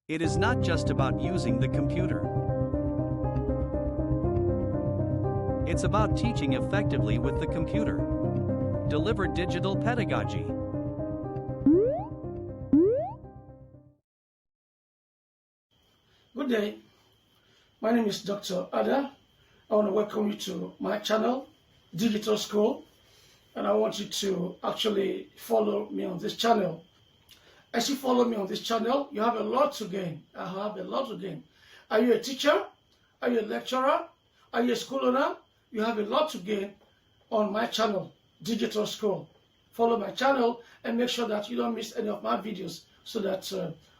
It is not just about using the computer. It's about teaching effectively with the computer. Deliver digital pedagogy. Good day. My name is Dr. Ada. I want to welcome you to my channel, Digital School, and I want you to actually follow me on this channel. As you follow me on this channel, you have a lot to gain. I have a lot to gain. Are you a teacher? Are you a lecturer? Are you a school owner? You have a lot to gain on my channel, Digital School. Follow my channel and make sure that you don't miss any of my videos so that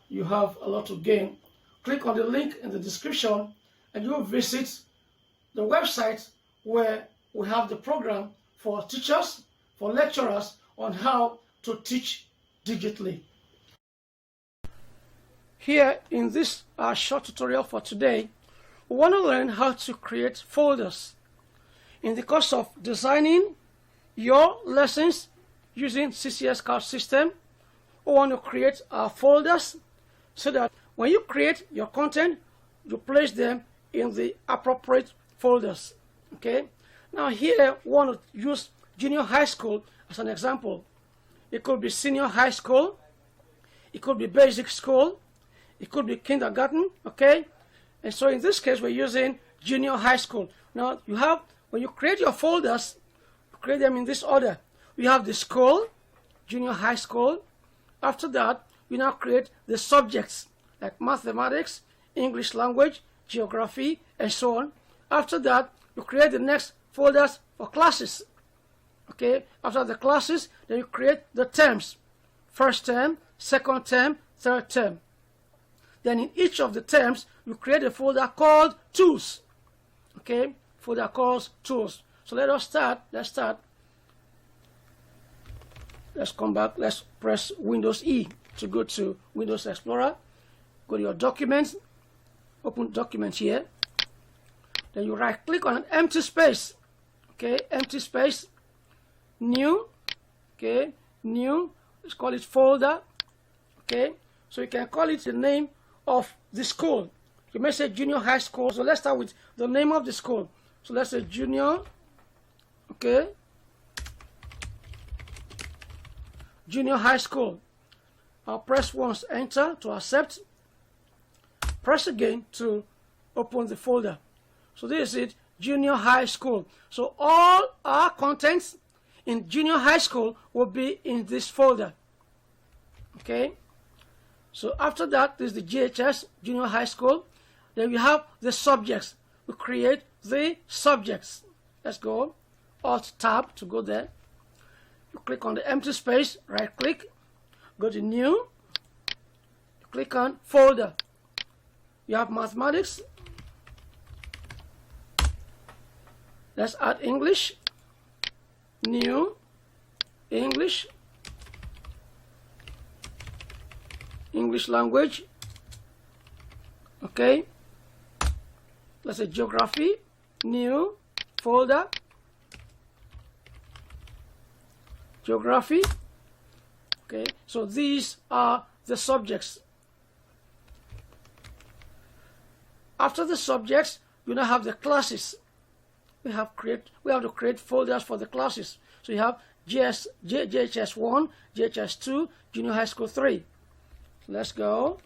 you have a lot to gain. Click on the link in the description and you'll visit the website where we have the program for teachers, for lecturers on how to teach digitally. Here in this short tutorial for today, we want to learn how to create folders. In the course of designing your lessons using CCSCAT system, we want to create folders so that when you create your content, you place them in the appropriate folders. Okay. Now here we want to use junior high school as an example. It could be senior high school. It could be basic school. It could be kindergarten. Okay. And so in this case, we're using junior high school. Now you have, when you create your folders, you create them in this order. We have the school, junior high school. After that, we now create the subjects like mathematics, English language, geography, and so on. After that, you create the next folders for classes. Okay, after the classes, then you create the terms. First term, second term, third term. Then in each of the terms, you create a folder called tools. Okay, folder called tools. So let us start. Let's start. Let's come back. Let's press Windows E to go to Windows Explorer. Go to your documents. Open documents here. Then you right click on an empty space. Okay, empty space. New. Okay, new. Let's call it folder. Okay, so you can call it the name of the school. You may say junior high school. So let's start with the name of the school. So let's say junior. Okay. Junior high school. I'll press once enter to accept. Press again to open the folder. So this is it, junior high school. So all our contents in junior high school will be in this folder. Okay. So after that, this is the JHS, junior high school. Then we have the subjects. We create the subjects. Let's go. Alt tab to go there. You click on the empty space, right click, go to new. You click on folder. You have mathematics. Let's add English. New. English. English language. Okay. Let's say geography. New. Folder. Geography. Okay. So these are the subjects. After the subjects, you now have the classes. We have to create folders for the classes. So you have JHS 1, JHS 2, Junior High School 3. Let's go.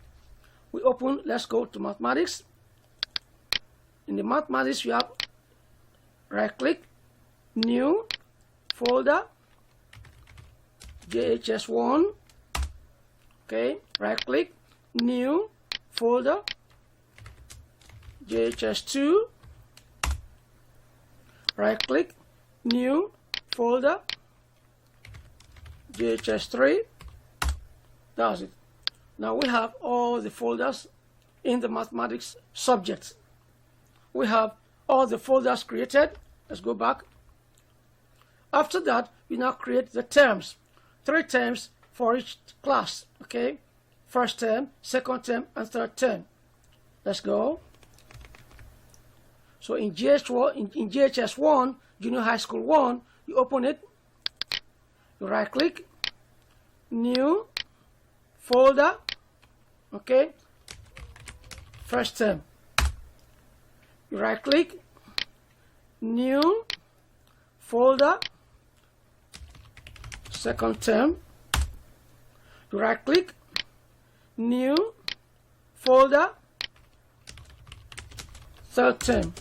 Let's go to mathematics. In the mathematics, you have right click, new, folder, JHS 1. Okay, right click, new, folder, JHS 2. Right click, new, folder, JHS 3. That's it. Now we have all the folders in the mathematics subject. We have all the folders created. Let's go back. After that, we now create the terms. 3 terms for each class. Okay, first term, second term, and third term. Let's go. So in JHS 1, Junior High School 1, you open it, you right click, new, folder, okay, first term. You right click, new folder, second term. You right click, new folder, third term.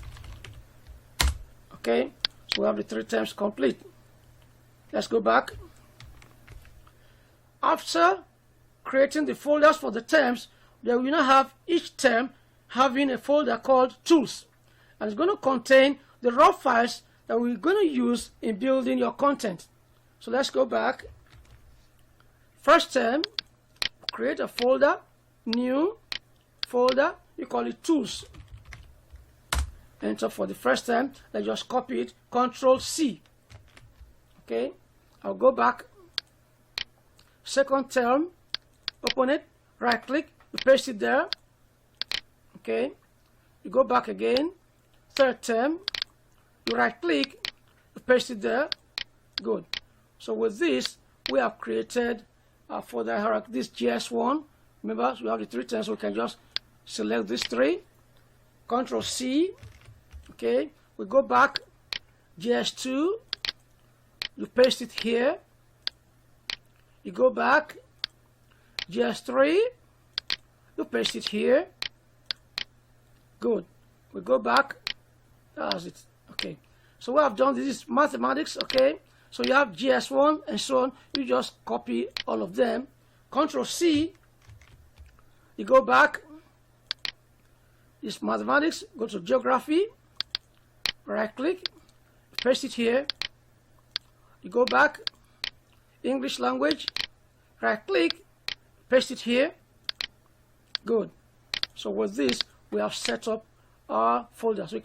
Okay, so we have the 3 terms complete. Let's go back. After creating the folders for the terms, then we now have each term having a folder called tools, and it's going to contain the raw files that we're going to use in building your content. So let's go back. First term, create a folder, new folder, you call it tools. Enter for the first term. Let's just copy it, Control C. Okay, I'll go back. Second term, open it, right click, you paste it there. Okay, you go back again. Third term, you right click, you paste it there. Good. So with this, we have created for the hierarchy this GS1. Remember, we have the 3 terms, so we can just select these 3. Control C. Okay, we go back. GS2, you paste it here. You go back. GS3, you paste it here. Good. We go back. That's it. Okay. So what I've done, this is mathematics. Okay. So you have GS1 and so on. You just copy all of them. Control C. You go back. It's mathematics. Go to geography. Right click. Paste it here. You go back. English language. Right click. Paste it here. Good. So with this, we have set up our folder. So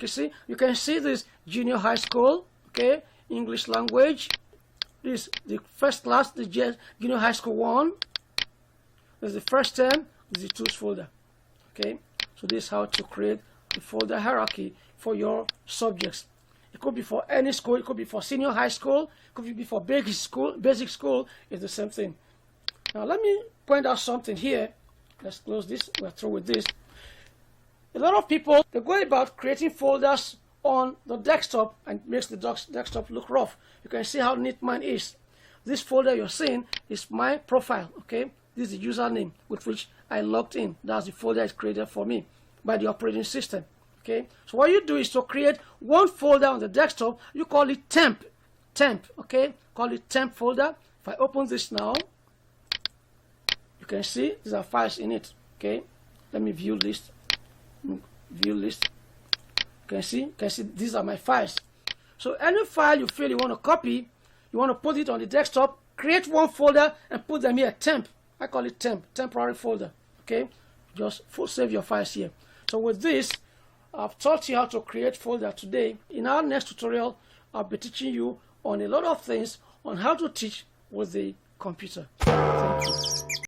you can see this junior high school. Okay. English language. This the first class, the junior high school 1. This is the first term. This is the tools folder. Okay. So this is how to create the folder hierarchy for your subjects. It could be for any school. It could be for senior high school. It could be for basic school. Basic school is the same thing. Now let me point out something here. Let's close this. We're through with this. A lot of people, they go about creating folders on the desktop and makes the desktop look rough. You can see how neat mine is. This folder you're seeing is my profile. Okay, this is the username with which I logged in. That's the folder it's created for me by the operating system. Okay, so what you do is to create one folder on the desktop. You call it temp. Okay, call it temp folder. If I open this now, you can see these are files in it. Okay, let me view list. View list. You can see these are my files. So any file you feel you want to copy, you want to put it on the desktop, create one folder and put them here, temp. I call it temp, temporary folder. Okay, just save your files here. So with this, I've taught you how to create folder today. In our next tutorial, I'll be teaching you on a lot of things on how to teach with the computer. Thank you.